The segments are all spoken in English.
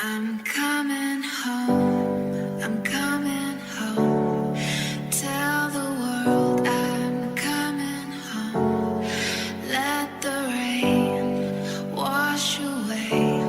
I'm coming home, I'm coming home. Tell the world I'm coming home. Let the rain wash away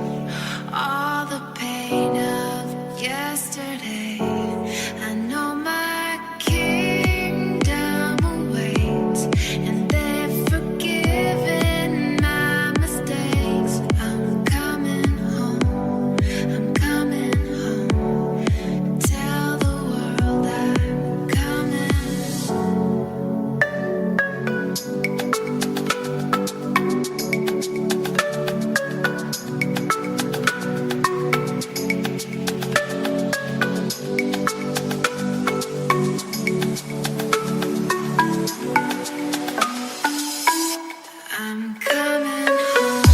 all the pain of yesterday. I know my kingdom awaits, and they've forgiven my mistakes. I'm coming home, I'm coming home. Tell the world I'm coming home. I'm coming home.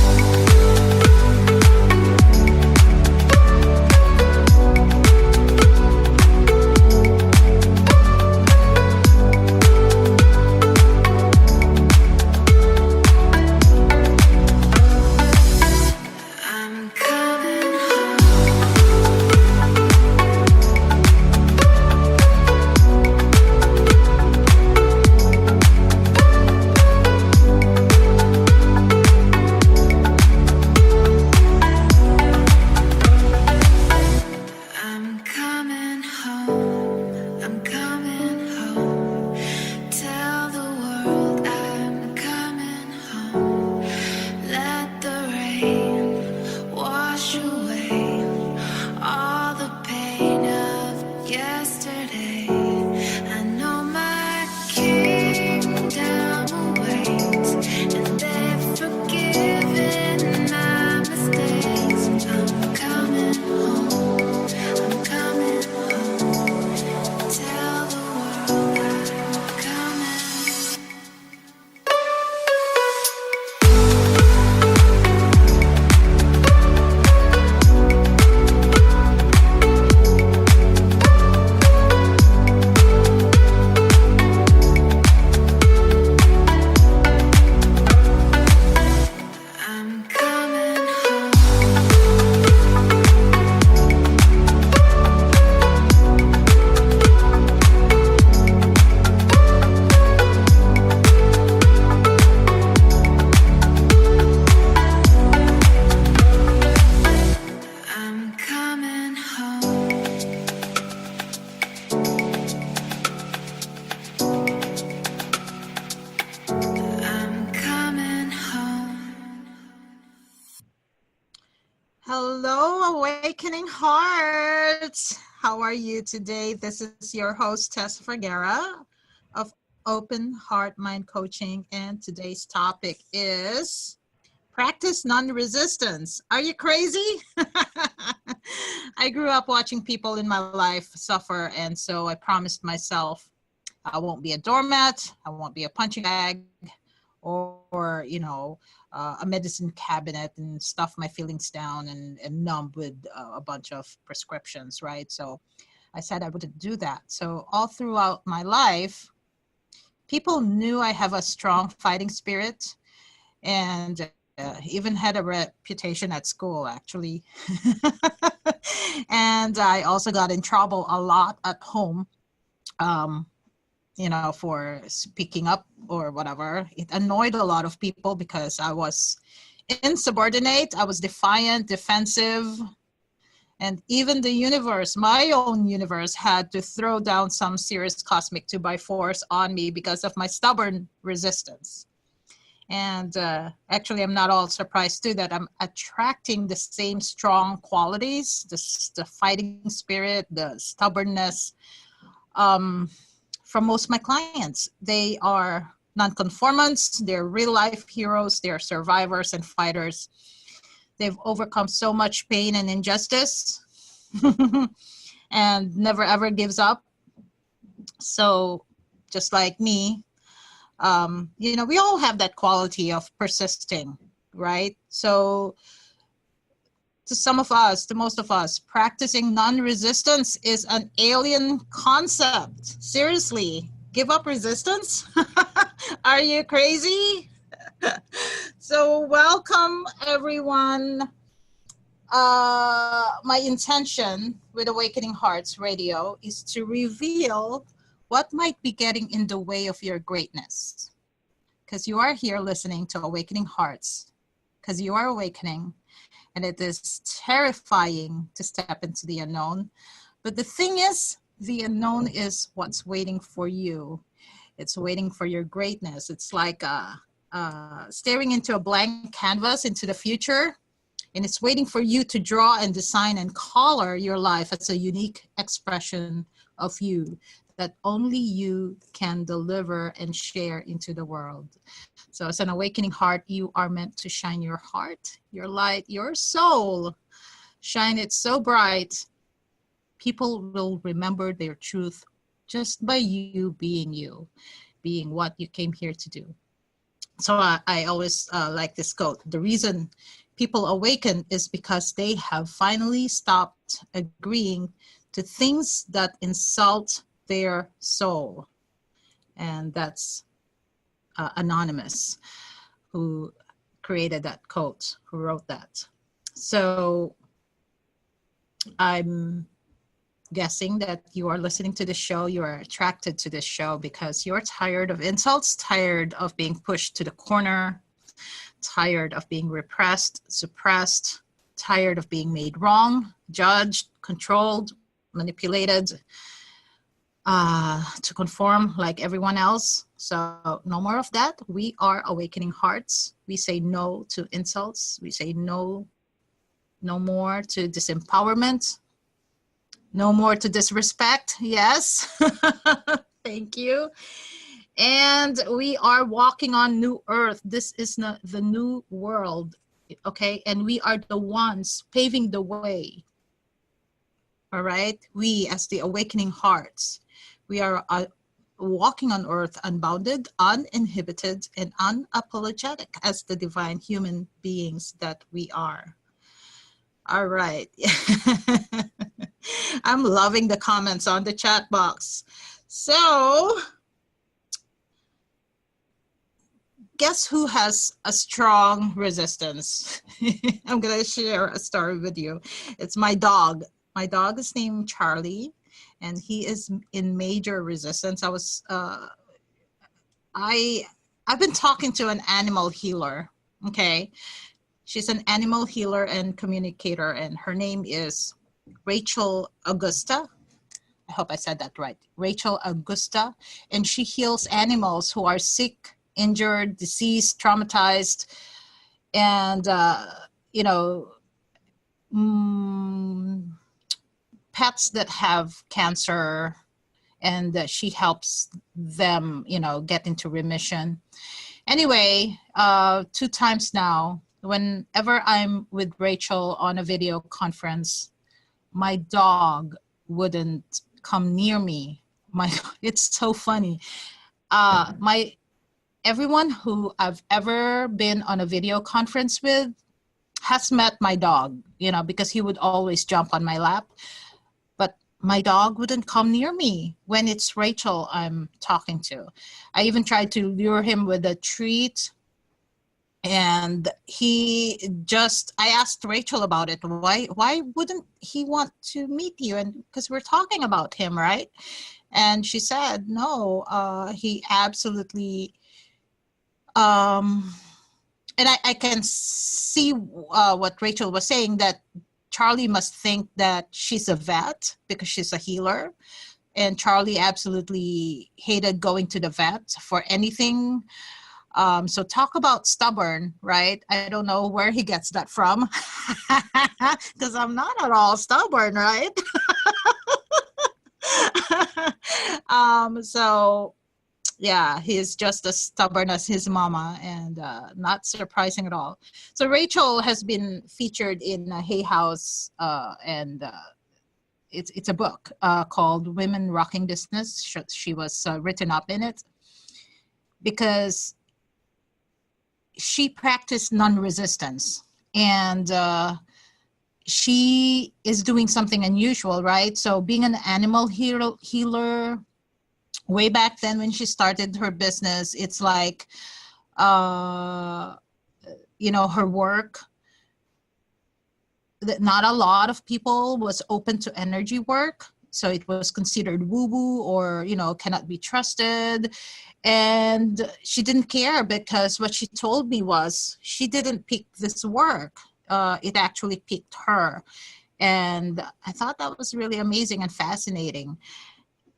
I'm coming home. I'm coming home. I'm coming home. Tell the world I'm coming home. Let the rain wash away all the pain of yesterday. I know my kingdom awaits, and they've forgiven my mistakes. I'm coming home. I'm coming home. Tell the world I'm coming. I'm coming home. I'm coming home. I'm coming home. Hello, Awakening Hearts. How are you today? This is your host, Tessa Vergara of Open Heart Mind Coaching, and today's topic is practice non-resistance. Are you crazy? I grew up watching people in my life suffer, and so I promised myself I won't be a doormat, I won't be a punching bag, or a medicine cabinet and stuff my feelings down and numb with a bunch of prescriptions, right? So I said I wouldn't do that. So all throughout my life, people knew I have a strong fighting spirit, and even had a reputation at school, actually. And I also got in trouble a lot at home. For speaking up or whatever. It annoyed a lot of people because I was insubordinate, I was defiant, defensive, and even the universe, my own universe, had to throw down some serious cosmic 2x4s on me because of my stubborn resistance. And actually, I'm not all surprised too that I'm attracting the same strong qualities, the fighting spirit, the stubbornness, from most of my clients. They are nonconformants, they're real life heroes, they're survivors and fighters. They've overcome so much pain and injustice and never ever gives up. So just like me, we all have that quality of persisting, right? So to most of us, practicing non-resistance is an alien concept. Seriously, give up resistance? Are you crazy? So welcome everyone my intention with Awakening Hearts Radio is to reveal what might be getting in the way of your greatness. Because you are here listening to Awakening Hearts, because you are awakening, and it is terrifying to step into the unknown. But the thing is, the unknown is what's waiting for you. It's waiting for your greatness. It's like staring into a blank canvas into the future, and it's waiting for you to draw and design and color your life as a unique expression of you that only you can deliver and share into the world. So as an awakening heart, you are meant to shine your heart, your light, your soul. Shine it so bright, people will remember their truth just by you, being what you came here to do. So I always like this quote. The reason people awaken is because they have finally stopped agreeing to things that insult their soul. And that's Anonymous, who created that quote, who wrote that. So I'm guessing that you are listening to the show, you are attracted to this show because you're tired of insults, tired of being pushed to the corner, tired of being repressed, suppressed, tired of being made wrong, judged, controlled, manipulated, to conform like everyone else. So no more of that. We are awakening hearts. We say no to insults. We say no more to disempowerment. No more to disrespect. Yes. Thank you. And we are walking on new earth. This is not the new world. Okay. And we are the ones paving the way. All right. We, as the awakening hearts, we are walking on earth unbounded, uninhibited, and unapologetic as the divine human beings that we are. All right. I'm loving the comments on the chat box. So, guess who has a strong resistance? I'm going to share a story with you. It's my dog. My dog is named Charlie, and he is in major resistance. I've been talking to an animal healer. Okay. She's an animal healer and communicator, and her name is Rachel Augusta. I hope I said that right. Rachel Augusta. And she heals animals who are sick, injured, deceased, traumatized, and, pets that have cancer, and she helps them, get into remission. Anyway, 2 times now, whenever I'm with Rachel on a video conference, my dog wouldn't come near me. It's so funny. Everyone who I've ever been on a video conference with has met my dog, because he would always jump on my lap. But my dog wouldn't come near me when it's Rachel I'm talking to. I even tried to lure him with a treat, and I asked Rachel about it. Why wouldn't he want to meet you? And because we're talking about him, right? And she said, no, he absolutely, and I can see what Rachel was saying, that Charlie must think that she's a vet because she's a healer. And Charlie absolutely hated going to the vet for anything. So talk about stubborn, right? I don't know where he gets that from, because I'm not at all stubborn, right? So yeah, he's just as stubborn as his mama, and not surprising at all. So Rachel has been featured in Hay House, and it's a book called Women Rocking Business. She was written up in it because she practiced non-resistance, and she is doing something unusual, right? So being an animal healer, way back then when she started her business, it's like, her work, that not a lot of people was open to energy work. So it was considered woo-woo or, cannot be trusted. And she didn't care because what she told me was she didn't pick this work. It actually picked her. And I thought that was really amazing and fascinating.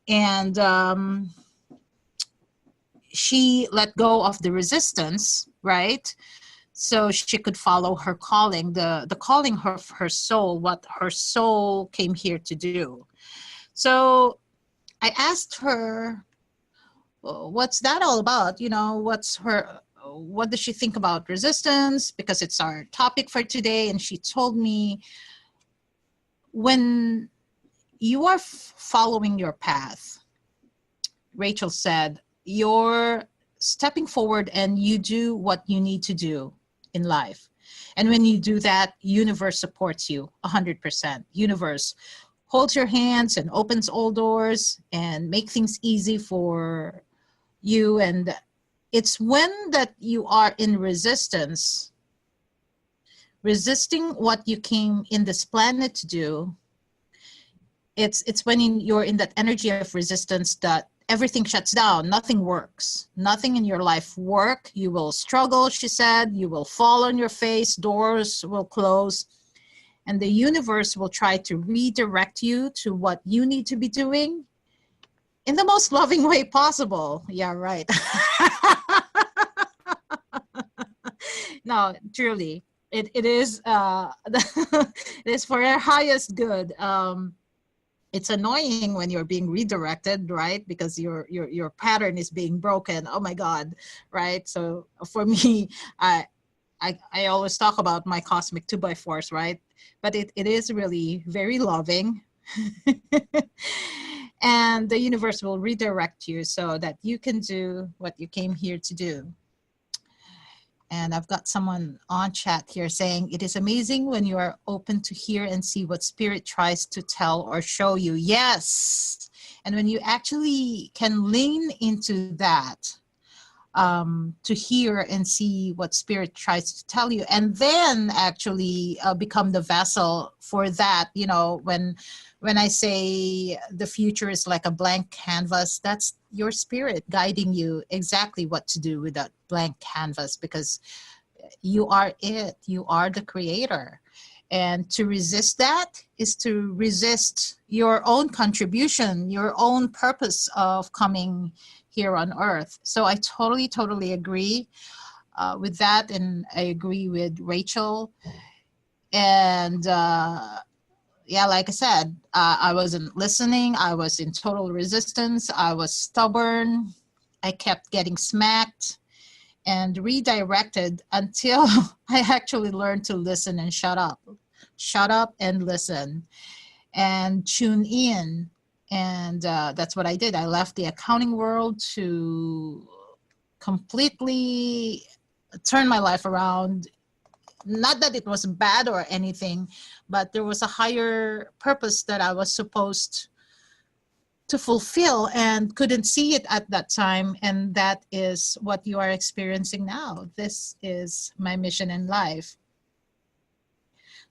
And she let go of the resistance, right? So she could follow her calling, the calling of her soul, what her soul came here to do. So I asked her, what's that all about? What does she think about resistance? Because it's our topic for today. And she told me, when you are following your path, Rachel said, you're stepping forward and you do what you need to do in life. And when you do that, universe supports you 100%. Universe holds your hands and opens all doors and make things easy for you. And it's when that you are in resistance, resisting what you came in this planet to do. It's when you're in that energy of resistance that everything shuts down. Nothing works. Nothing in your life work. You will struggle, she said. You will fall on your face. Doors will close. And the universe will try to redirect you to what you need to be doing in the most loving way possible. Yeah, right. No, truly. It is it is for our highest good. It's annoying when you're being redirected, right? Because your pattern is being broken. Oh my God, right? So for me, I always talk about my cosmic 2x4s, right? But it is really very loving. And the universe will redirect you so that you can do what you came here to do. And I've got someone on chat here saying, it is amazing when you are open to hear and see what spirit tries to tell or show you. Yes. And when you actually can lean into that, to hear and see what spirit tries to tell you, and then actually become the vessel for that. When I say the future is like a blank canvas, that's your spirit guiding you exactly what to do with that blank canvas, because you are it. You are the creator. And to resist that is to resist your own contribution, your own purpose of coming here on earth. So I totally agree with that. And I agree with Rachel. And yeah, like I said, I wasn't listening. I was in total resistance. I was stubborn. I kept getting smacked and redirected until I actually learned to listen and shut up and listen and tune in. And that's what I did. I left the accounting world to completely turn my life around. Not that it was bad or anything, but there was a higher purpose that I was supposed to fulfill and couldn't see it at that time. And that is what you are experiencing now. This is my mission in life.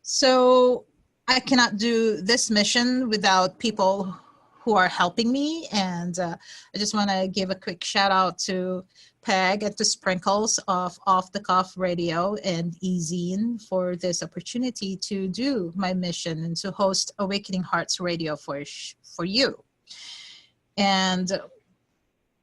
So I cannot do this mission without people who are helping me. And I just want to give a quick shout out to Peg and to Sprinkles of Off the Cuff Radio and E-zine for this opportunity to do my mission and to host Awakening Hearts Radio for you. And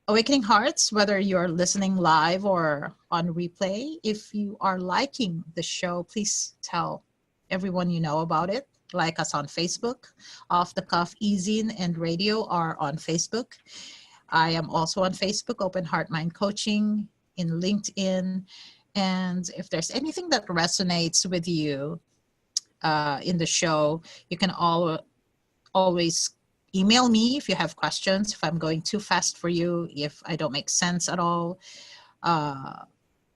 Awakening Hearts, whether you're listening live or on replay, if you are liking the show, please tell everyone you know about it. Like us on Facebook. Off the Cuff E-zine and Radio are on Facebook. I am also on Facebook, Open Heart Mind Coaching, in LinkedIn. And if there's anything that resonates with you in the show, you can always email me if you have questions, if I'm going too fast for you, if I don't make sense at all,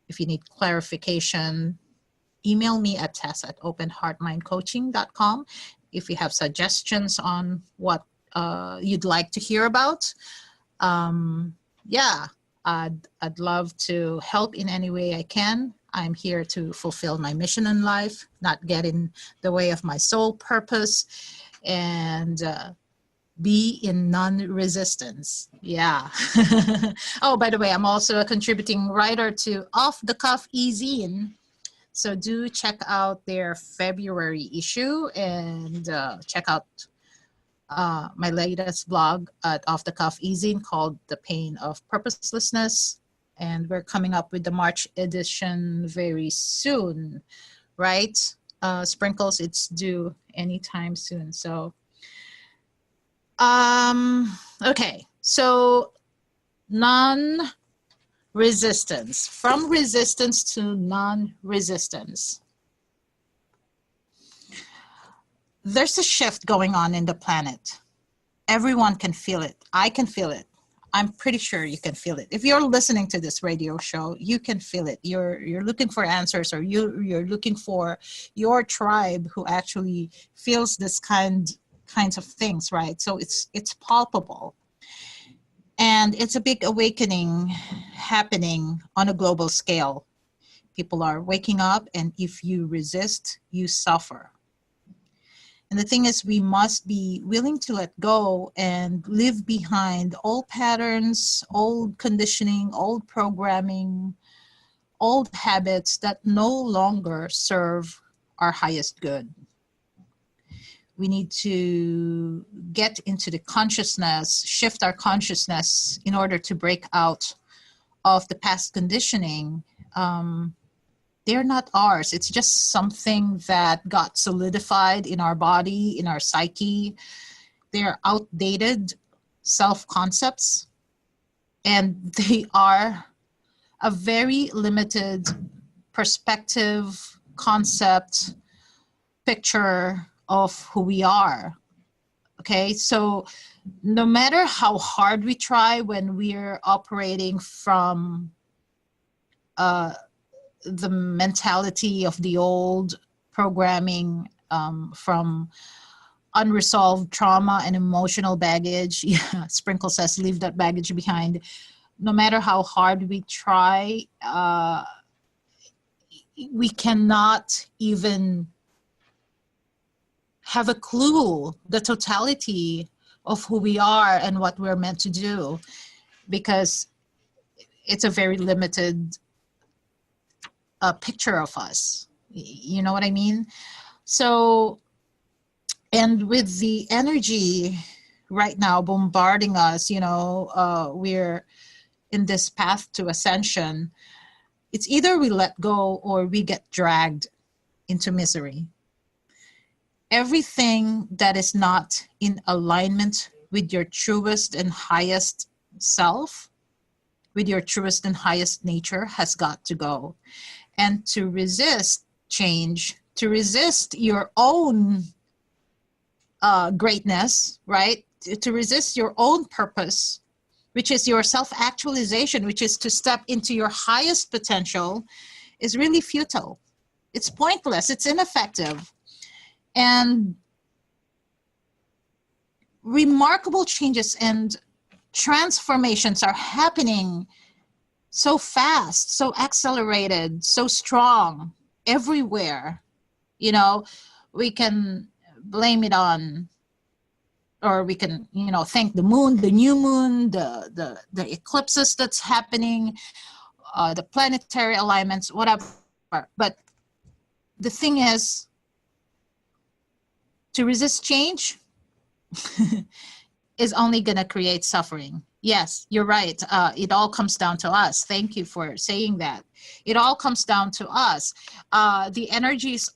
if you need clarification. Email me at tess@openheartmindcoaching.com if you have suggestions on what you'd like to hear about. Yeah, I'd love to help in any way I can I'm here to fulfill my mission in life, not get in the way of my soul purpose, and be in non-resistance. Yeah. Oh, by the way, I'm also a contributing writer to Off the Cuff E-zine. So do check out their February issue and check out my latest blog at Off the Cuff E-zine called The Pain of Purposelessness. And we're coming up with the March edition very soon, right? Sprinkles, it's due anytime soon. So, okay. So non-resistance, from resistance to non-resistance. There's a shift going on in the planet. Everyone can feel it. I can feel it. I'm pretty sure you can feel it. If you're listening to this radio show, you can feel it. You're looking for answers, or you're looking for your tribe who actually feels this kinds of things, right? So it's palpable. And it's a big awakening happening on a global scale. People are waking up, and if you resist, you suffer. And the thing is, we must be willing to let go and leave behind old patterns, old conditioning, old programming, old habits that no longer serve our highest good. We need to get into the consciousness, shift our consciousness in order to break out of the past conditioning. They're not ours. It's just something that got solidified in our body, in our psyche. They're outdated self-concepts, and they are a very limited perspective, concept, picture of who we are. Okay, so no matter how hard we try when we're operating from the mentality of the old programming, from unresolved trauma and emotional baggage. Yeah, Sprinkle says, leave that baggage behind. No matter how hard we try, we cannot even have a clue the totality of who we are and what we're meant to do, because it's a very limited picture of us. You know what I mean? So, and with the energy right now bombarding us, we're in this path to ascension. It's either we let go or we get dragged into misery. Everything that is not in alignment with your truest and highest self, with your truest and highest nature, has got to go. And to resist change, to resist your own greatness, right? To resist your own purpose, which is your self-actualization, which is to step into your highest potential, is really futile. It's pointless. It's ineffective. And remarkable changes and transformations are happening so fast, so accelerated, so strong everywhere. We can blame it on, or we can, thank the moon, the new moon, the eclipses that's happening, the planetary alignments, whatever. But the thing is, to resist change is only going to create suffering. Yes, you're right. It all comes down to us. Thank you for saying that. It all comes down to us. The energies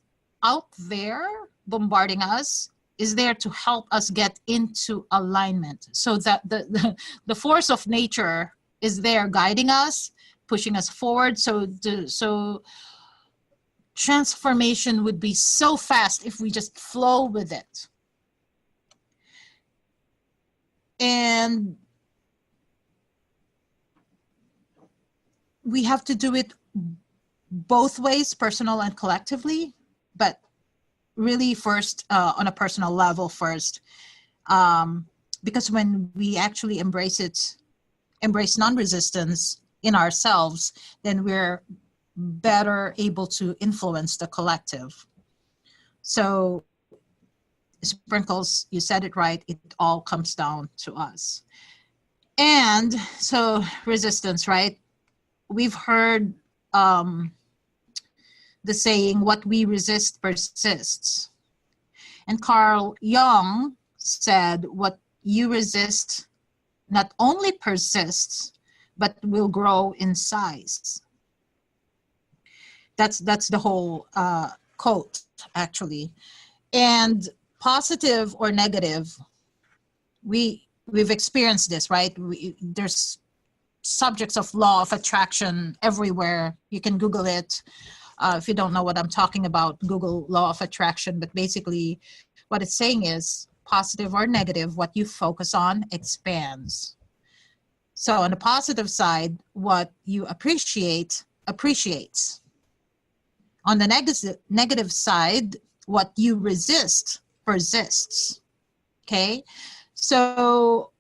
out there bombarding us is there to help us get into alignment, so that the force of nature is there guiding us, pushing us forward. So transformation would be so fast if we just flow with it. And we have to do it both ways, personal and collectively, but really first on a personal level first, because when we actually embrace non-resistance in ourselves, then we're better able to influence the collective. So sprinkles, you said it right, it all comes down to us. And so resistance, right? We've heard the saying, what we resist persists. And Carl Jung said, what you resist not only persists, but will grow in size. That's the whole quote, actually. And positive or negative, we've experienced this, right? There's subjects of law of attraction everywhere. You can Google it. If you don't know what I'm talking about, Google law of attraction. But basically, what it's saying is positive or negative, what you focus on expands. So on the positive side, what you appreciate appreciates. On the negative side, what you resist persists. Okay? So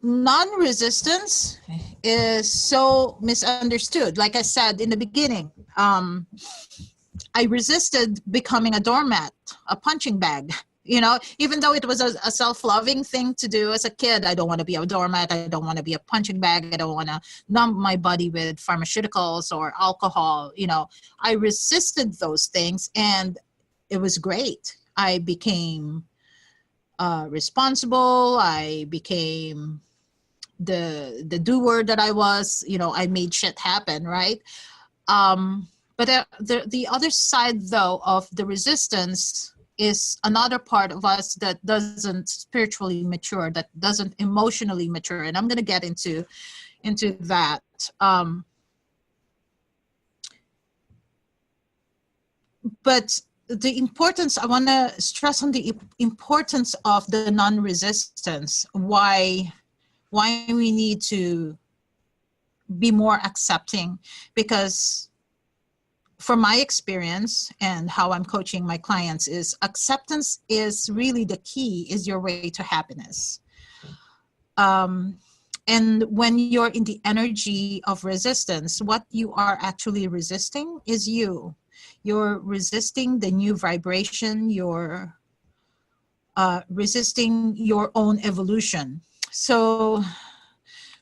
non-resistance is so misunderstood. Like I said in the beginning, I resisted becoming a doormat, a punching bag. You know, even though it was a self-loving thing to do as a kid, I don't want to be a doormat. I don't want to be a punching bag. I don't want to numb my body with pharmaceuticals or alcohol. You know, I resisted those things, and it was great. I became responsible. I became the doer that I was. You know, I made shit happen, right? But the other side, though, of the resistance is another part of us that doesn't spiritually mature, that doesn't emotionally mature, and I'm going to get into that. But the importance, I want to stress on the importance of the non-resistance. Why we need to be more accepting, because from my experience and how I'm coaching my clients is acceptance is really the key, is your way to happiness. And when you're in the energy of resistance, what you are actually resisting is you. You're resisting the new vibration. You're resisting your own evolution. So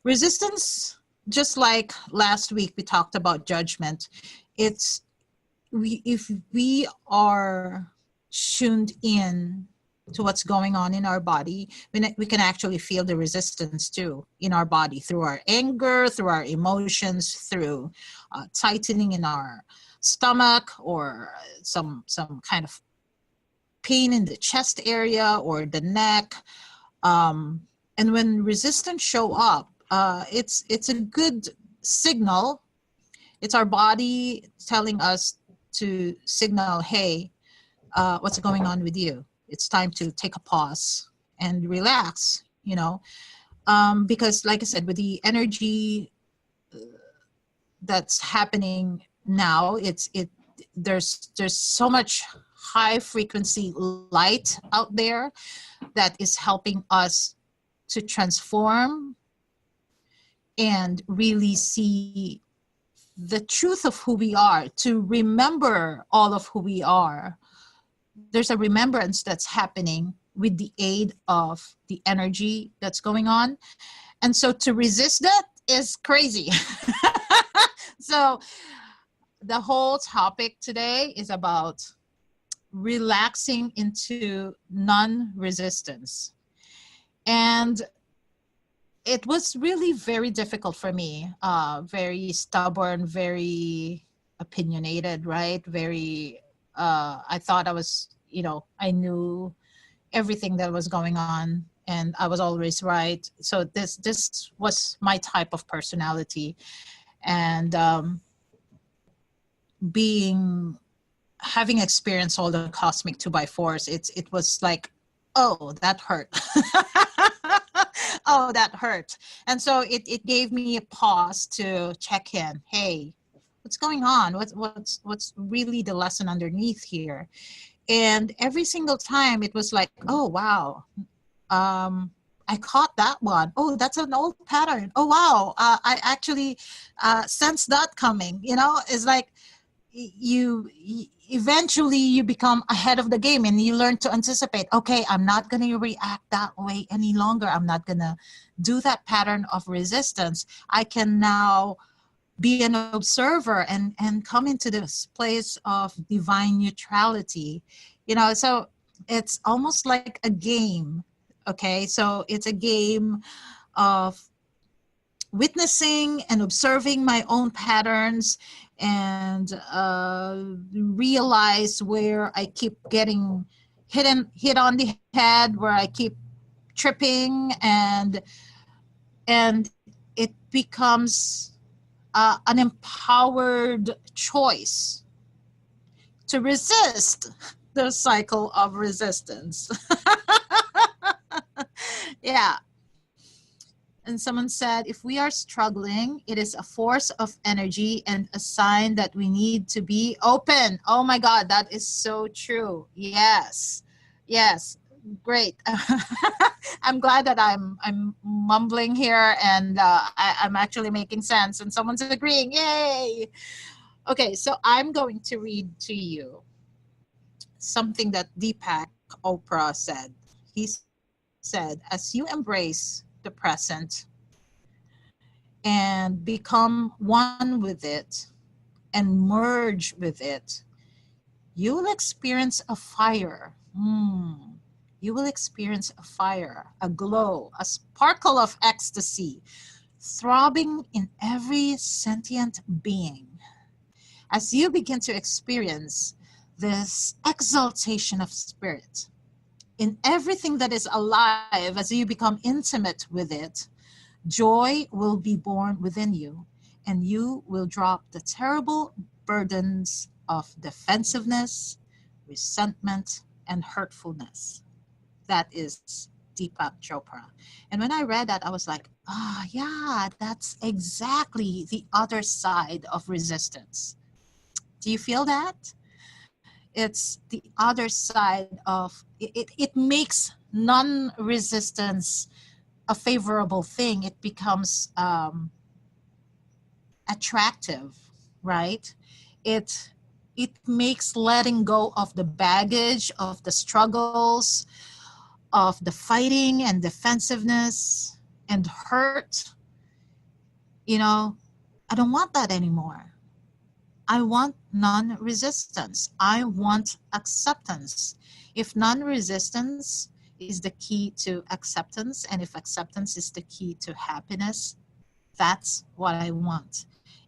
resistance, just like last week we talked about judgment, it's if we are tuned in to what's going on in our body, we can actually feel the resistance too in our body, through our anger, through our emotions, through tightening in our stomach, or some kind of pain in the chest area or the neck. And when resistance show up, it's a good signal. It's our body telling us to signal, hey, what's going on with you? It's time to take a pause and relax, you know, because like I said, with the energy that's happening now, there's so much high frequency light out there that is helping us to transform and really see the truth of who we are, to remember all of who we are. There's a remembrance that's happening with the aid of the energy that's going on. And so to resist that is crazy. So the whole topic today is about relaxing into non-resistance. And it was really very difficult for me, very stubborn, very opinionated, right? Very, I thought I was, you know, I knew everything that was going on and I was always right. So this was my type of personality. And having experienced all the cosmic 2x4s, it was like, oh, that hurt. Oh, that hurt. And so it gave me a pause to check in. Hey, what's going on? What's really the lesson underneath here? And every single time it was like, oh, wow. I caught that one. Oh, that's an old pattern. Oh, wow. I actually sensed that coming. It's like eventually you become ahead of the game and you learn to anticipate. Okay, I'm not going to react that way any longer. I'm not going to do that pattern of resistance. I can now be an observer and come into this place of divine neutrality. So it's almost like a game. Okay, so it's a game of witnessing and observing my own patterns, and realize where I keep getting hit on the head, where I keep tripping, and it becomes an empowered choice to resist the cycle of resistance. Yeah. And someone said, if we are struggling, it is a force of energy and a sign that we need to be open. Oh my God, that is so true. Yes. Yes. Great. I'm glad that I'm mumbling here, and I'm actually making sense, and someone's agreeing. Yay. Okay, so I'm going to read to you something that Deepak Oprah said. He said, as you embrace the present and become one with it and merge with it, you will experience a fire. You will experience a fire, a glow, a sparkle of ecstasy, throbbing in every sentient being. As you begin to experience this exaltation of spirit in everything that is alive, as you become intimate with it, joy will be born within you, and you will drop the terrible burdens of defensiveness, resentment, and hurtfulness. That is Deepak Chopra. And when I read that, I was like, yeah, that's exactly the other side of resistance. Do you feel that? It's the other side of it makes non-resistance a favorable thing. It becomes attractive, right? It makes letting go of the baggage, of the struggles, of the fighting and defensiveness and hurt. I don't want that anymore. I want non-resistance. I want acceptance. If non-resistance is the key to acceptance, and if acceptance is the key to happiness, that's what I want.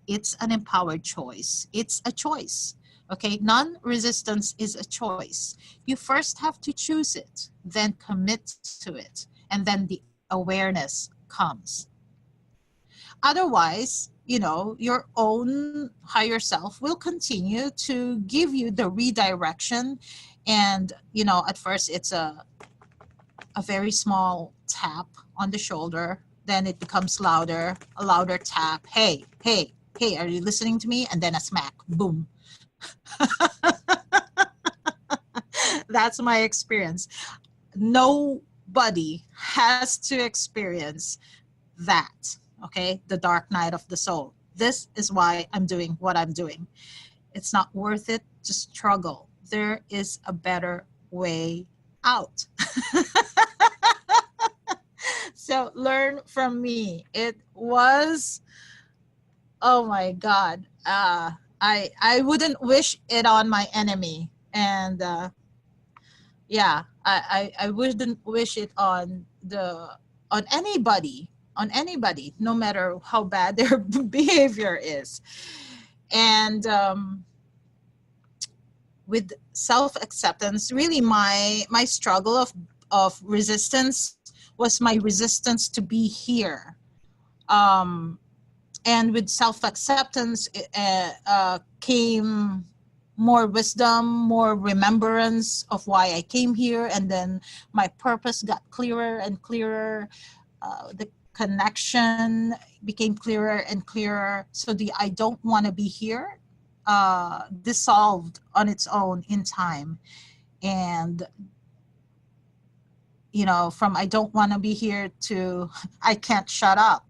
It's an empowered choice. It's a choice. Okay, non-resistance is a choice. You first have to choose it, then commit to it, and then the awareness comes. Otherwise, your own higher self will continue to give you the redirection. And, at first it's a very small tap on the shoulder. Then it becomes louder, a louder tap. Hey, hey, hey, are you listening to me? And then a smack, boom. That's my experience. Nobody has to experience that. Okay, the dark night of the soul. This is why I'm doing what I'm doing. It's not worth it to struggle. There is a better way out. So learn from me. It was, oh my God. I wouldn't wish it on my enemy. And yeah, I wouldn't wish it on anybody, no matter how bad their behavior is. And with self-acceptance, really my struggle of resistance was my resistance to be here. And with self-acceptance came more wisdom, more remembrance of why I came here, and then my purpose got clearer and clearer. The connection became clearer and clearer. So the I don't want to be here dissolved on its own in time. And from I don't want to be here to I can't shut up.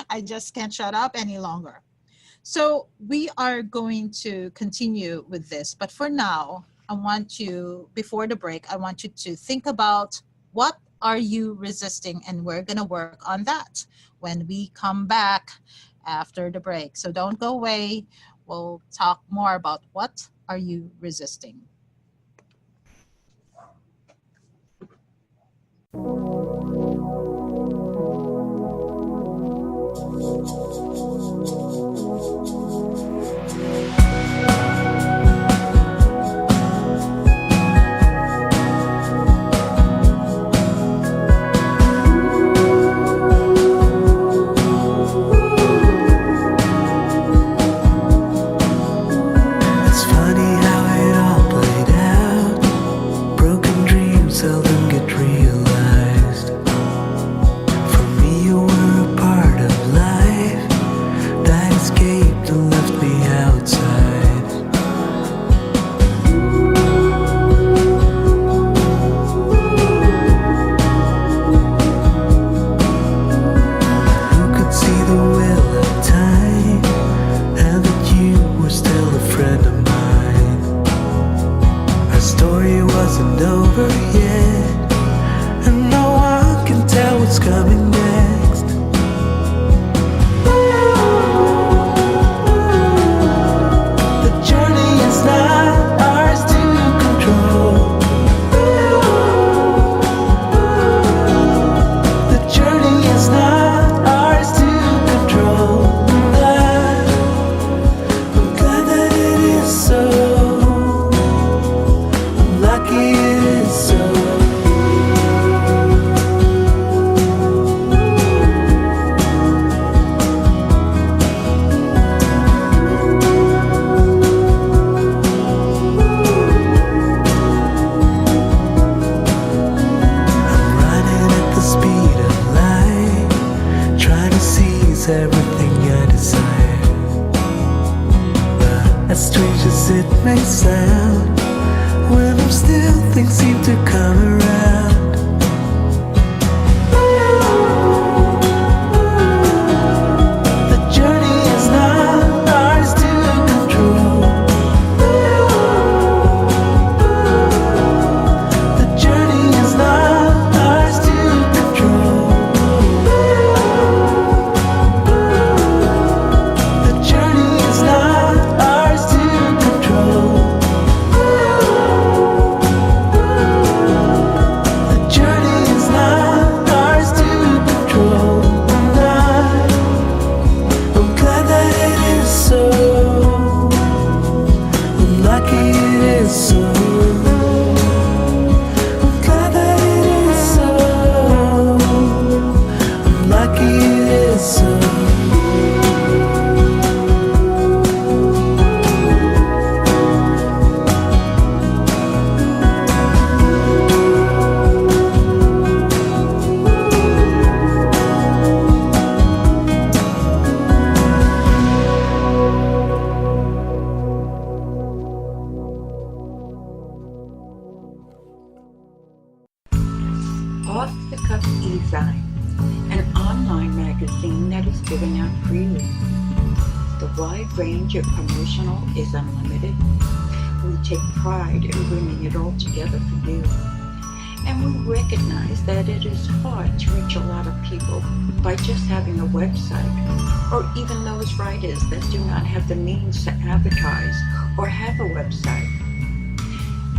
I just can't shut up any longer. So we are going to continue with this, but for now, I want you, before the break, I want you to think about what are you resisting, and we're going to work on that when we come back after the break. So don't go away. We'll talk more about what are you resisting. It's funny how it all played out. Broken dreams seldom get realized. For me, you were a part of life that escaped and left me outside. Who could see the will of time, and that you were still a friend of mine? Our story wasn't over yet, and no one can tell what's coming next. The journey is not ours to control. The journey is not ours to control. I'm glad that it is so. I'm lucky it is so. I'm running at the speed of light, trying to seize everything I desire. But as strange as it may sound, when I'm still, things seem to come around. The journey is not ours to control. The journey is not ours to control. The journey is not ours to control. The journey is not ours to control. I'm glad that it is so. I'm lucky it is so. I'm glad that it is so. I'm lucky it is so. Off the Cuff E-zine, an online magazine that is given out freely. The wide range of promotional is unlimited. We take pride in bringing it all together for you. And we recognize that it is hard to reach a lot of people by just having a website, or even those writers that do not have the means to advertise or have a website.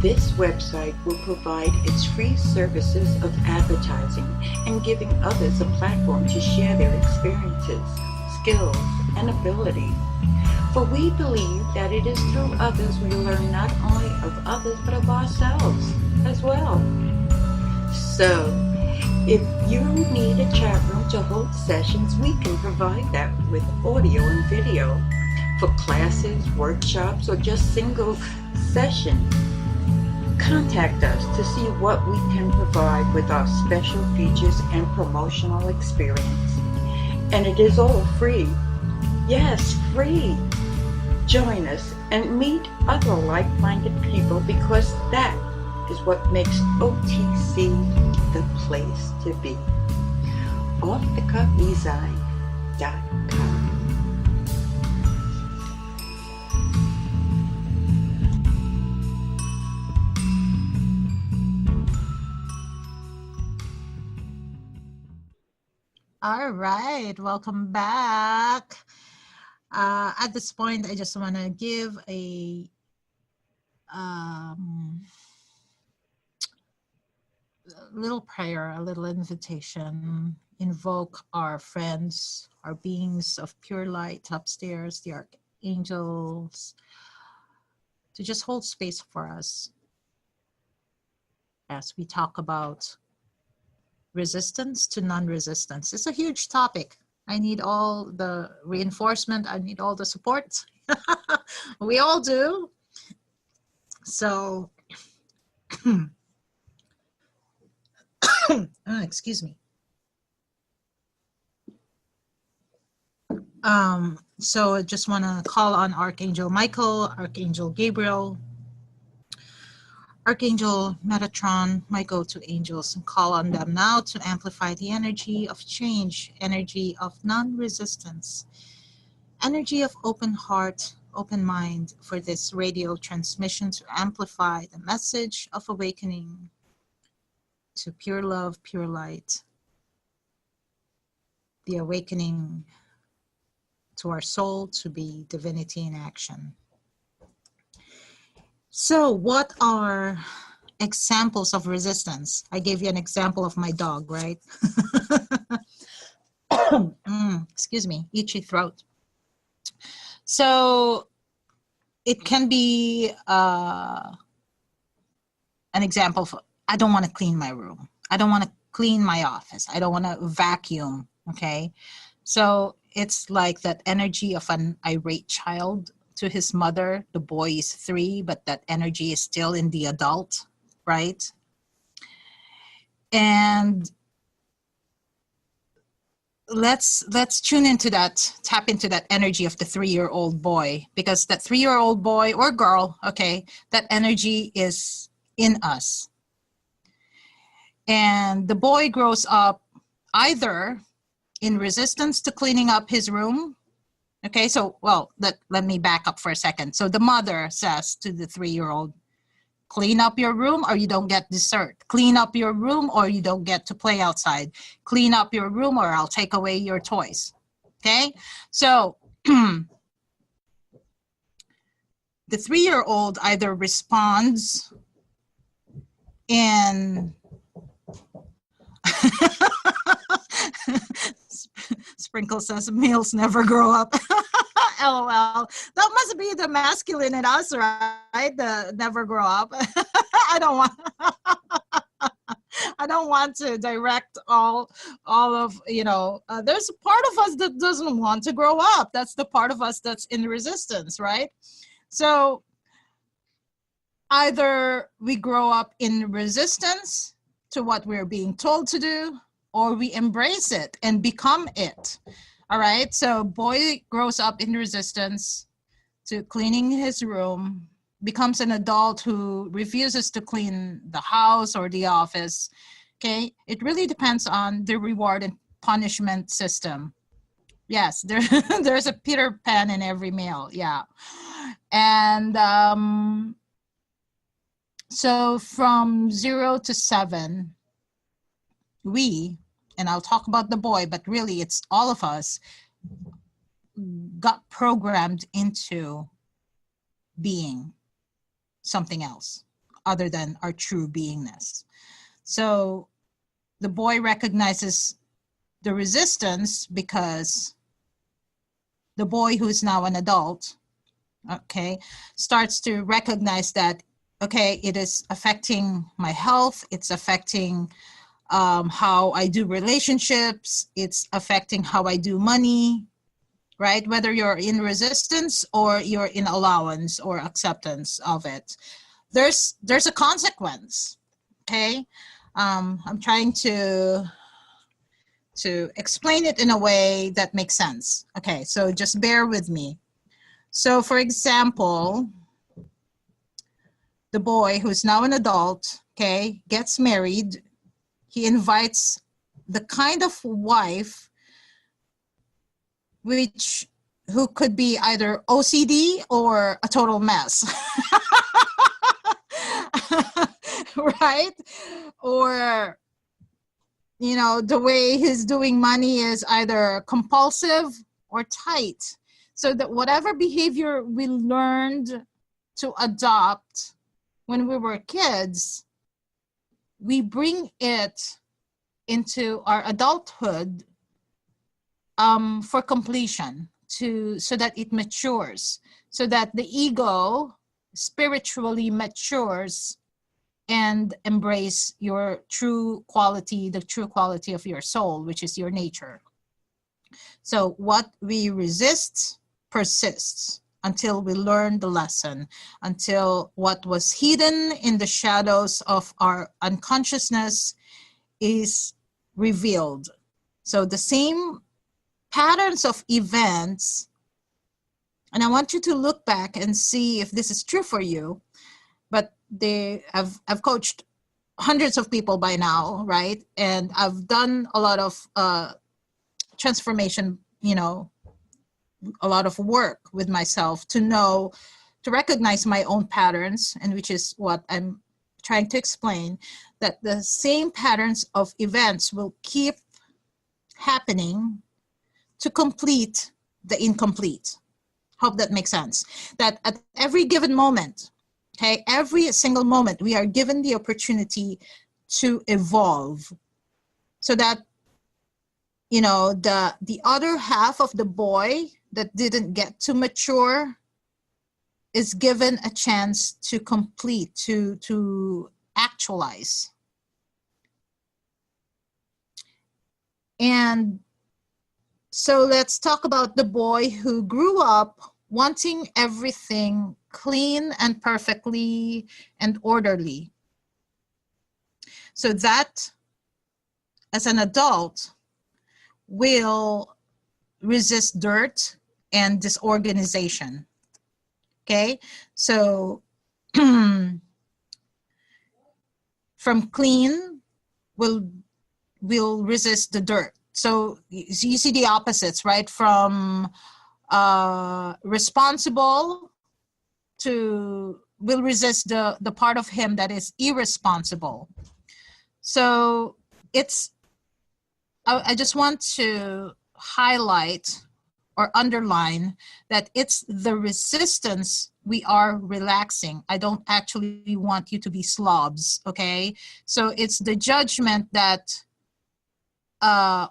This website will provide its free services of advertising and giving others a platform to share their experiences, skills, and ability. For we believe that it is through others we learn not only of others but of ourselves as well. So, if you need a chat room to hold sessions, we can provide that with audio and video for classes, workshops, or just single sessions. Contact us to see what we can provide with our special features and promotional experience. And it is all free. Yes, free. Join us and meet other like-minded people, because that is what makes OTC the place to be. Off the cuff E-zine.com. All right, welcome back. At this point, I just want to give a little prayer, a little invitation. Invoke our friends, our beings of pure light upstairs, the archangels, to just hold space for us as we talk about resistance to non-resistance. It's a huge topic. I need all the reinforcement. I need all the support. We all do. So, excuse me. So I just want to call on Archangel Michael, Archangel Gabriel, Archangel Metatron, my go-to angels, and call on them now to amplify the energy of change, energy of non-resistance, energy of open heart, open mind for this radio transmission to amplify the message of awakening to pure love, pure light, the awakening to our soul to be divinity in action. So what are examples of resistance? I gave you an example of my dog, right? Excuse me, itchy throat. So it can be an example of, I don't want to clean my room. I don't want to clean my office. I don't want to vacuum, okay? So it's like that energy of an irate child to his mother. The boy is 3, but that energy is still in the adult, right? And let's tune into that, tap into that energy of the 3-year-old boy, because that 3-year-old boy or girl, okay, that energy is in us. And the boy grows up either in resistance to cleaning up his room. Okay, so, well, let me back up for a second. So the mother says to the 3-year-old, clean up your room or you don't get dessert. Clean up your room or you don't get to play outside. Clean up your room or I'll take away your toys. Okay, so the 3-year-old either responds in Sprinkle says males never grow up. LOL. That must be the masculine in us, right? The never grow up. I don't want to direct all of, there's a part of us that doesn't want to grow up. That's the part of us that's in resistance, right? So either we grow up in resistance to what we're being told to do, or we embrace it and become it. All right, so boy grows up in resistance to cleaning his room, becomes an adult who refuses to clean the house or the office. Okay, it really depends on the reward and punishment system. Yes, there's a Peter Pan in every male, yeah. And so from 0 to 7, and I'll talk about the boy, but really it's all of us, got programmed into being something else other than our true beingness. So the boy recognizes the resistance because the boy who's now an adult, okay, starts to recognize that, okay, it is affecting my health, it's affecting how I do relationships, it's affecting how I do money, right? Whether you're in resistance or you're in allowance or acceptance of it, there's a consequence, okay? I'm trying to explain it in a way that makes sense. Okay, so just bear with me. So for example, the boy who's now an adult, okay, gets married, he invites the kind of wife who could be either OCD or a total mess. Right? Or, the way he's doing money is either compulsive or tight. So that whatever behavior we learned to adopt when we were kids, we bring it into our adulthood for completion, so that it matures, so that the ego spiritually matures and embrace your true quality, the true quality of your soul, which is your nature. So what we resist persists until we learn the lesson, until what was hidden in the shadows of our unconsciousness is revealed. So the same patterns of events, and I want you to look back and see if this is true for you, but I've coached hundreds of people by now, right? And I've done a lot of transformation, a lot of work with myself to recognize my own patterns, and which is what I'm trying to explain, that the same patterns of events will keep happening to complete the incomplete. Hope that makes sense. That at every given moment, okay, every single moment, we are given the opportunity to evolve, so that, the other half of the boy that didn't get to mature is given a chance to complete, to actualize. And so let's talk about the boy who grew up wanting everything clean and perfectly and orderly. So that, as an adult, will resist dirt and disorganization. Okay, so from clean will resist the dirt. So you see the opposites, right? From responsible to will resist the part of him that is irresponsible. So I just want to highlight or underline that it's the resistance we are relaxing. I don't actually want you to be slobs, okay? So it's the judgment that,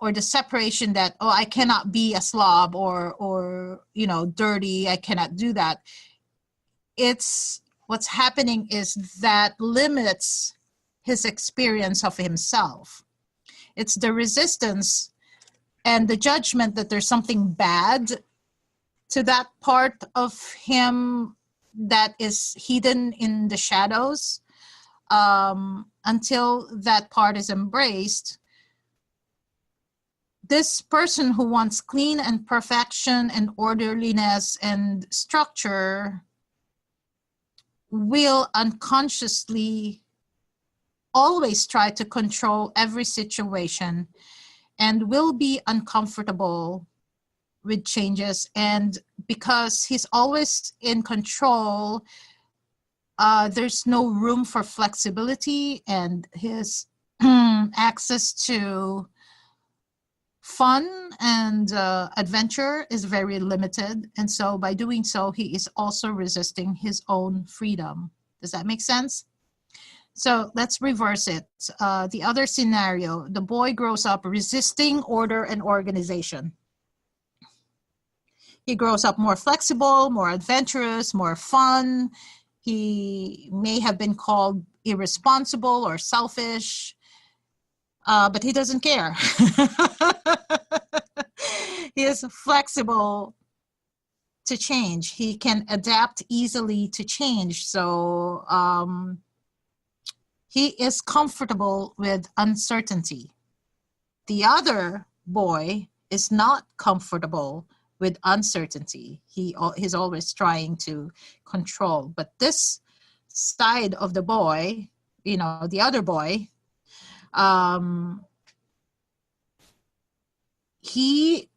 or the separation that, oh, I cannot be a slob or dirty, I cannot do that. It's what's happening is that limits his experience of himself. It's the resistance and the judgment that there's something bad to that part of him that is hidden in the shadows. Until that part is embraced, this person who wants clean and perfection and orderliness and structure will unconsciously always try to control every situation and will be uncomfortable with changes. And because he's always in control, there's no room for flexibility, and his access to fun and adventure is very limited. And so by doing so, he is also resisting his own freedom. Does that make sense? So let's reverse it. The other scenario, the boy grows up resisting order and organization. He grows up more flexible, more adventurous, more fun. He may have been called irresponsible or selfish, but he doesn't care. He is flexible to change. He can adapt easily to change. So he is comfortable with uncertainty. The other boy is not comfortable with uncertainty. He's always trying to control. But this side of the boy, the other boy, he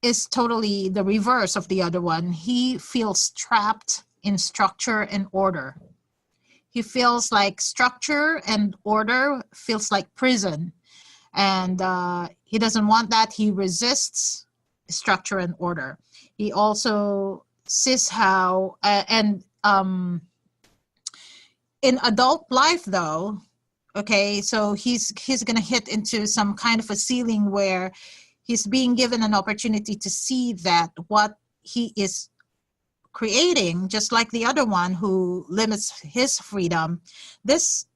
is totally the reverse of the other one. He feels trapped in structure and order. He feels like structure and order feels like prison. And he doesn't want that. He resists structure and order. He also sees how, in adult life though, okay, so he's going to hit into some kind of a ceiling where he's being given an opportunity to see that what he is creating, just like the other one who limits his freedom, this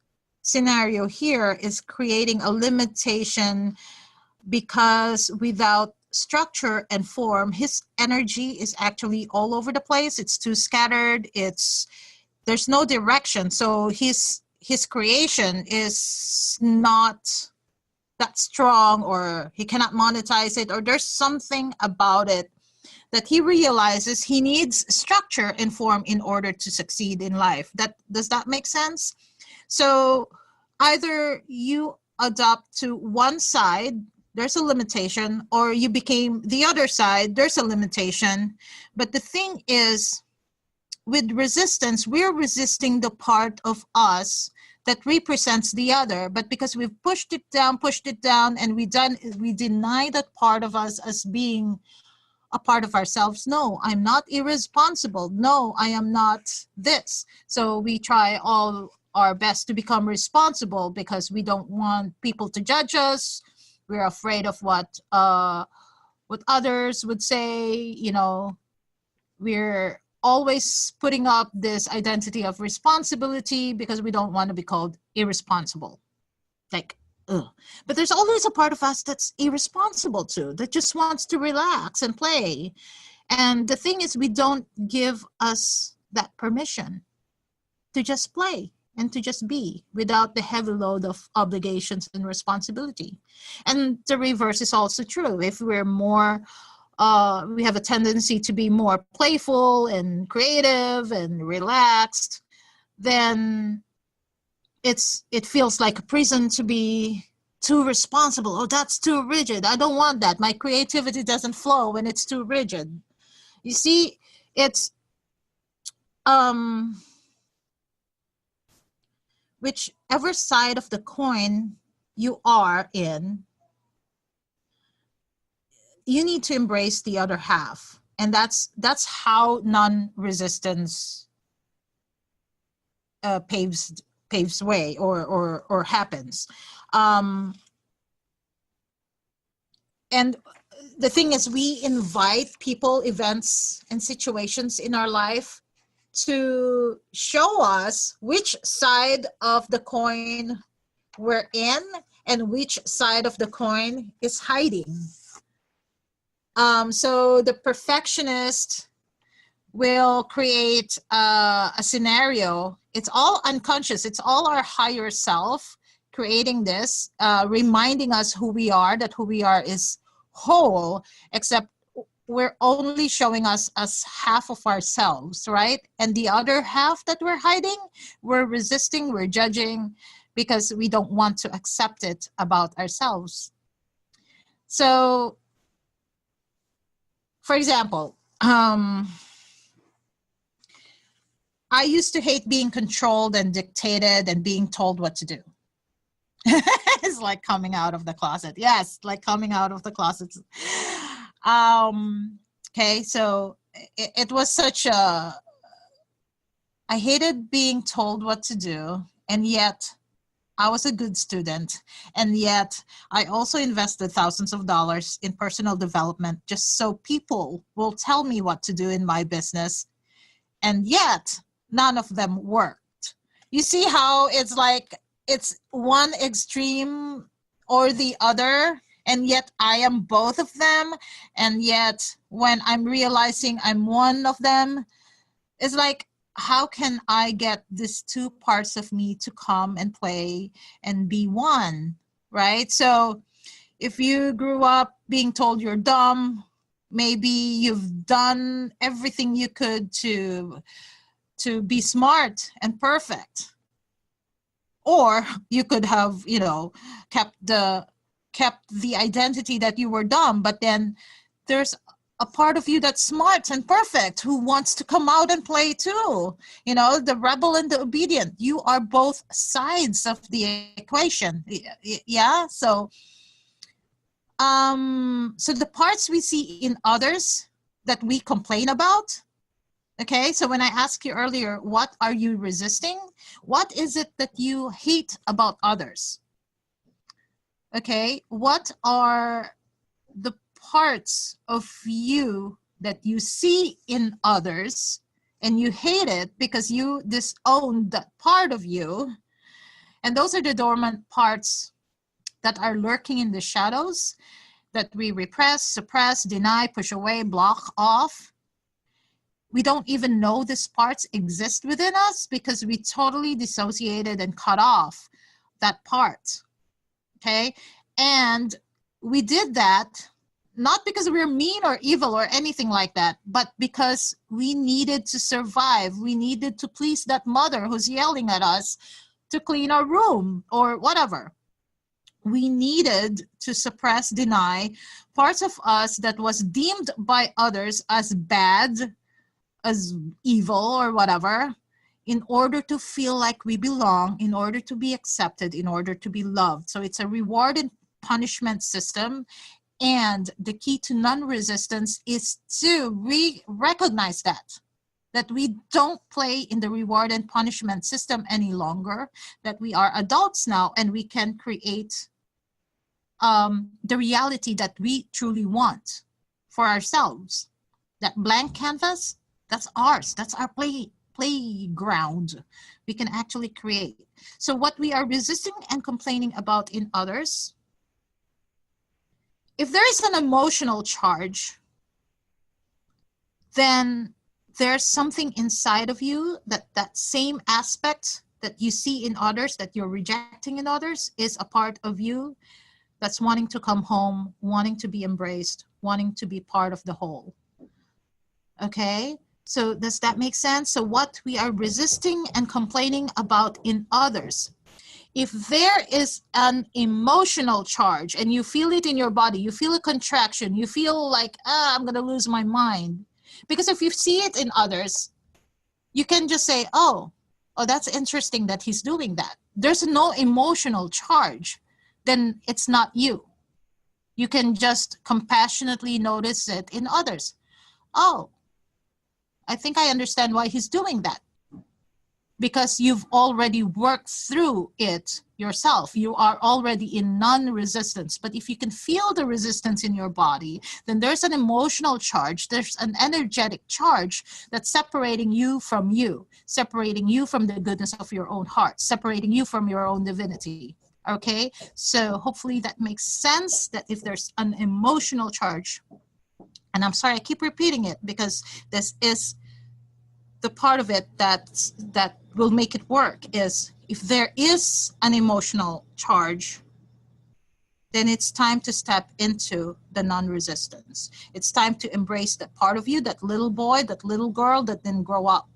scenario here is creating a limitation, because without structure and form, his energy is actually all over the place. It's too scattered. There's no direction. So his creation is not that strong, or he cannot monetize it, or there's something about it that he realizes he needs structure and form in order to succeed in life. Does that make sense? So either you adopt to one side, there's a limitation, or you became the other side, there's a limitation. But the thing is, with resistance, we're resisting the part of us that represents the other. But because we've pushed it down, and we deny that part of us as being a part of ourselves. No, I'm not irresponsible. No, I am not this. So we try all our best to become responsible because we don't want people to judge us. We're afraid of what others would say. We're always putting up this identity of responsibility because we don't want to be called irresponsible. Like, ugh. But there's always a part of us that's irresponsible too, that just wants to relax and play. And the thing is, we don't give us that permission to just play and to just be without the heavy load of obligations and responsibility. And the reverse is also true. If we're more we have a tendency to be more playful and creative and relaxed, then it feels like a prison to be too responsible. Oh, that's too rigid. I don't want that. My creativity doesn't flow when it's too rigid. You see, it's whichever side of the coin you are in, you need to embrace the other half. And that's how non-resistance paves way or happens. And the thing is, we invite people, events, and situations in our life to show us which side of the coin we're in and which side of the coin is hiding. So the perfectionist will create a scenario. It's all unconscious. It's all our higher self creating this, reminding us who we are, that who we are is whole, except we're only showing us as half of ourselves, right? And the other half that we're hiding, we're resisting, we're judging, because we don't want to accept it about ourselves. So, for example, I used to hate being controlled and dictated and being told what to do. It's like coming out of the closet. Yes, like coming out of the closet. Okay, so it was such a... I hated being told what to do, and yet I was a good student, and yet I also invested thousands of dollars in personal development just so people will tell me what to do in my business, and yet none of them worked. You see how it's like it's one extreme or the other, and yet I am both of them, and yet when I'm realizing I'm one of them, it's like, how can I get these two parts of me to come and play and be one, right? So if you grew up being told you're dumb, maybe you've done everything you could to to be smart and perfect. Or you could have, you know, kept the identity that you were dumb, but then there's a part of you that's smart and perfect who wants to come out and play too. You know, the rebel and the obedient. You are both sides of the equation. Yeah. So the parts we see in others that we complain about. Okay, so when I asked you earlier, what are you resisting? What is it that you hate about others? Okay, what are the parts of you that you see in others and you hate it because you disown that part of you? And those are the dormant parts that are lurking in the shadows that we repress, suppress, deny, push away, block off. We don't even know these parts exist within us because we totally dissociated and cut off that part. Okay, and we did that not because we're mean or evil or anything like that, but because we needed to survive. We needed to please that mother who's yelling at us to clean our room or whatever. We needed to suppress, deny parts of us that was deemed by others as bad, as evil or whatever, in order to feel like we belong, in order to be accepted, in order to be loved. So it's a reward and punishment system. And the key to non-resistance is to recognize that we don't play in the reward and punishment system any longer, that we are adults now and we can create the reality that we truly want for ourselves. That blank canvas, that's ours. That's our playground. We can actually create. So what we are resisting and complaining about in others, if there is an emotional charge, then there's something inside of you that same aspect that you see in others, that you're rejecting in others, is a part of you that's wanting to come home, wanting to be embraced, wanting to be part of the whole. Okay, so does that make sense? So what we are resisting and complaining about in others, if there is an emotional charge and you feel it in your body, you feel a contraction, you feel like, I'm gonna lose my mind. Because if you see it in others, you can just say, oh, that's interesting that he's doing that. There's no emotional charge, then it's not you. You can just compassionately notice it in others. Oh, I think I understand why he's doing that. Because you've already worked through it yourself. You are already in non-resistance. But if you can feel the resistance in your body, then there's an emotional charge, there's an energetic charge that's separating you, separating you from the goodness of your own heart, separating you from your own divinity. Okay, so hopefully that makes sense, that if there's an emotional charge, and I'm sorry I keep repeating it because this is the part of it that will make it work, is if there is an emotional charge, then it's time to step into the non-resistance. It's time to embrace that part of you, that little boy, that little girl that didn't grow up.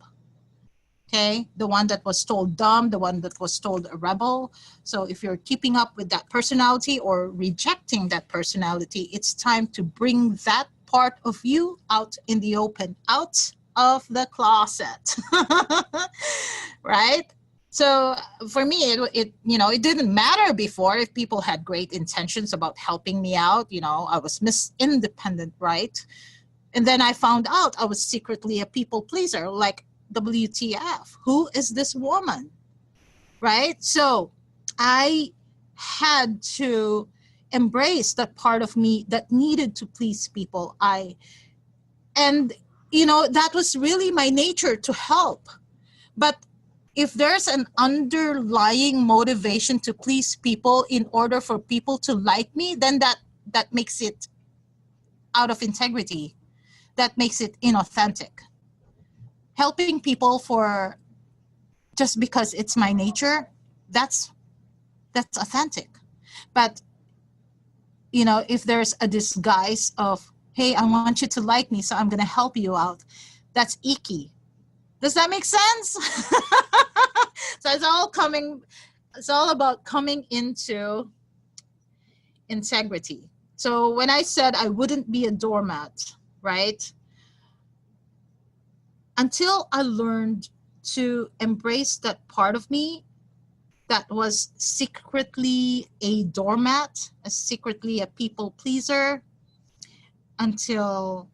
Okay, the one that was told dumb, the one that was told a rebel. So if you're keeping up with that personality or rejecting that personality, it's time to bring that part of you out in the open, out of the closet. Right? So for me, it didn't matter before if people had great intentions about helping me out. I was Miss Independent, right? And then I found out I was secretly a people pleaser, like, WTF, who is this woman, right? So I had to embrace that part of me that needed to please people. That was really my nature, to help. But if there's an underlying motivation to please people in order for people to like me, then that makes it out of integrity. That makes it inauthentic. Helping people for just because it's my nature, that's authentic. But if there's a disguise of, hey, I want you to like me, so I'm going to help you out, that's icky. Does that make sense? So it's all about coming into integrity. So when I said I wouldn't be a doormat, right? Until I learned to embrace that part of me that was secretly a doormat, secretly a people pleaser, until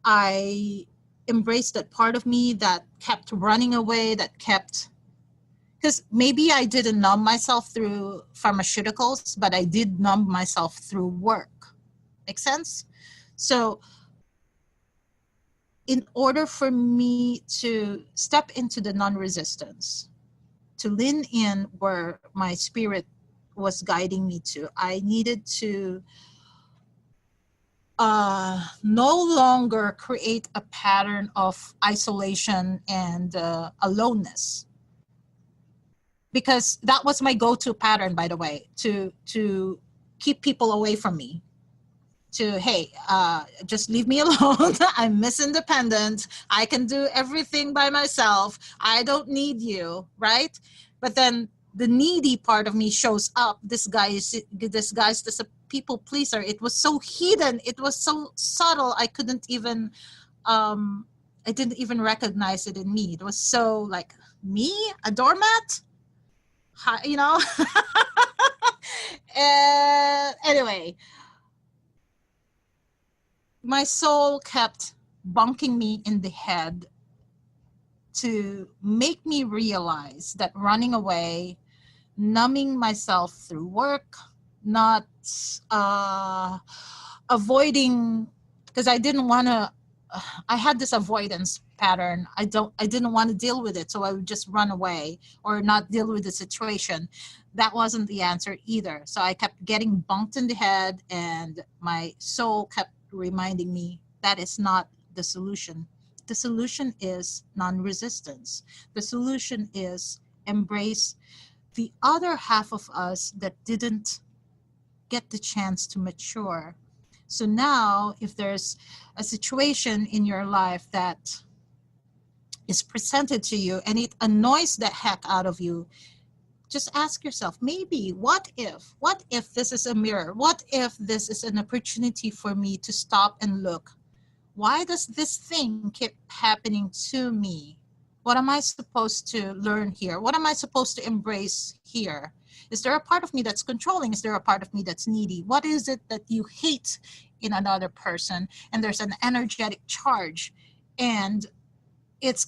I embraced that part of me that kept running away, that kept, because maybe I didn't numb myself through pharmaceuticals, but I did numb myself through work. Make sense? So in order for me to step into the non-resistance, to lean in where my spirit was guiding me to, I needed to no longer create a pattern of isolation and aloneness, because that was my go-to pattern, by the way, to keep people away from me, to, hey, just leave me alone. I'm Miss Independent. I can do everything by myself. I don't need you, right? But then the needy part of me shows up. This guy's disguised as a people pleaser. It was so hidden. It was so subtle. I didn't even recognize it in me. It was so like, me, a doormat? You know? Anyway, my soul kept bunking me in the head to make me realize that running away, numbing myself through work, not avoiding, because I didn't want to, I had this avoidance pattern. I didn't want to deal with it, so I would just run away or not deal with the situation. That wasn't the answer either. So I kept getting bunked in the head, and my soul kept reminding me that is not the solution. The solution is non-resistance. The solution is embrace the other half of us that didn't get the chance to mature. So now, if there's a situation in your life that is presented to you and it annoys the heck out of you, just ask yourself, maybe, what if this is a mirror? What if this is an opportunity for me to stop and look? Why does this thing keep happening to me? What am I supposed to learn here? What am I supposed to embrace here? Is there a part of me that's controlling? Is there a part of me that's needy? What is it that you hate in another person? And there's an energetic charge, and it's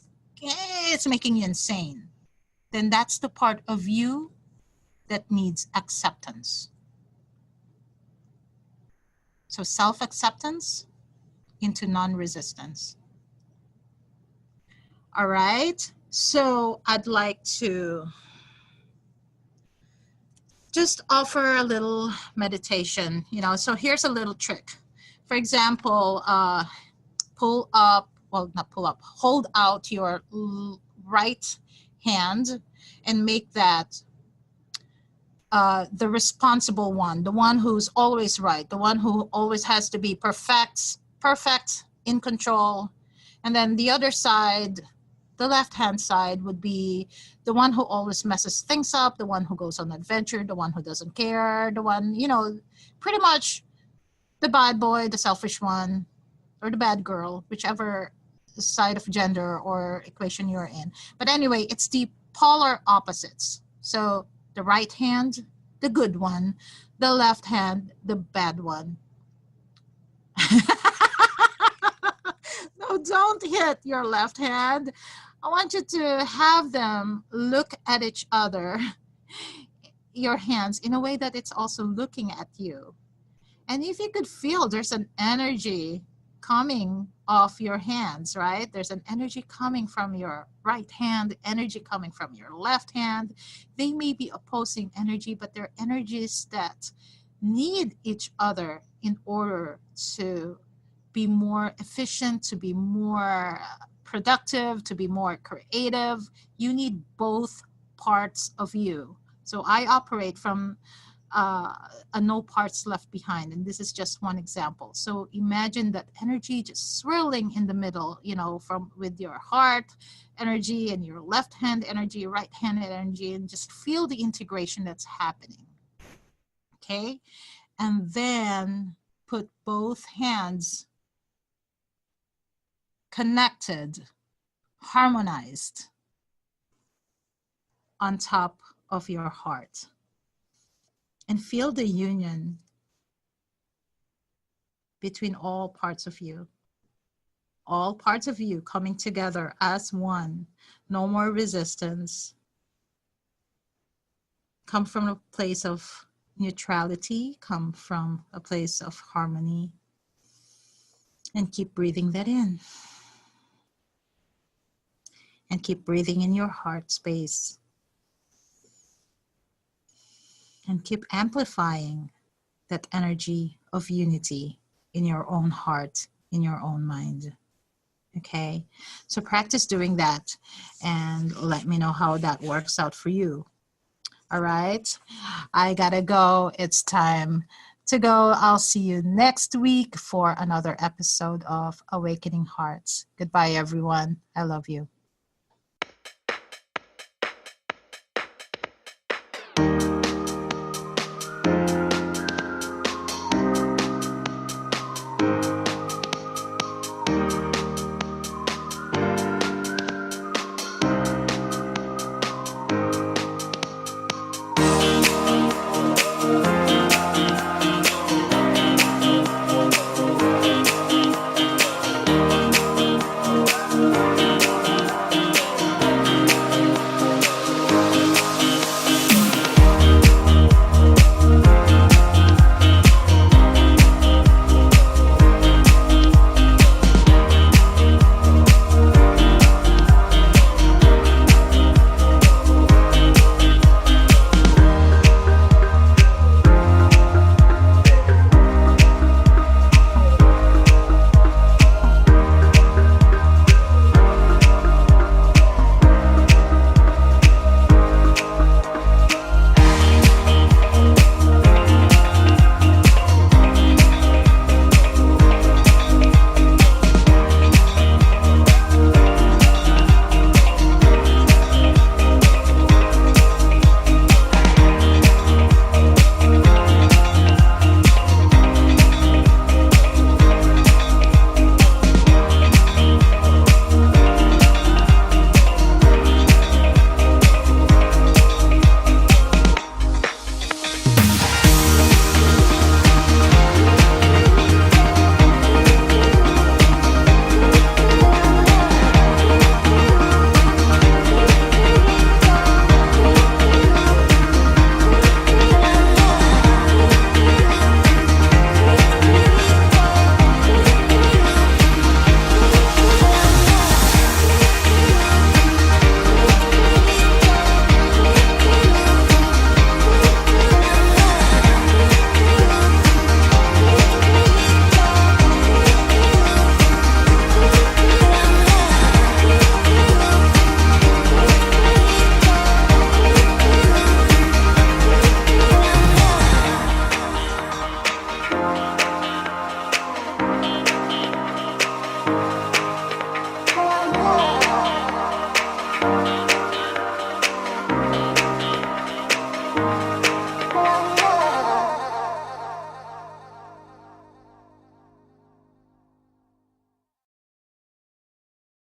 making you insane. Then that's the part of you that needs acceptance. So self-acceptance into non-resistance. All right. So I'd like to just offer a little meditation, so here's a little trick. For example, hold out your right hand and make that the responsible one, the one who's always right, the one who always has to be perfect, in control. And then the other side, the left-hand side, would be the one who always messes things up, the one who goes on adventure, the one who doesn't care, the one, pretty much the bad boy, the selfish one, or the bad girl, whichever side of gender or equation you're in. But anyway, it's the polar opposites. So the right hand, the good one, the left hand, the bad one. No, don't hit your left hand. I want you to have them look at each other, your hands, in a way that it's also looking at you. And if you could feel there's an energy coming off your hands, right? There's an energy coming from your right hand, energy coming from your left hand. They may be opposing energy, but they're energies that need each other in order to be more efficient, to be more productive, to be more creative. You need both parts of you. So I operate from no parts left behind. And this is just one example. So imagine that energy just swirling in the middle, from with your heart energy and your left hand energy, right hand energy, and just feel the integration that's happening. Okay. And then put both hands connected, harmonized on top of your heart. And feel the union between all parts of you. All parts of you coming together as one. No more resistance. Come from a place of neutrality. Come from a place of harmony. And keep breathing that in. And keep breathing in your heart space. And keep amplifying that energy of unity in your own heart, in your own mind. Okay, so practice doing that and let me know how that works out for you. All right, I gotta go. It's time to go. I'll see you next week for another episode of Awakening Hearts. Goodbye, everyone. I love you.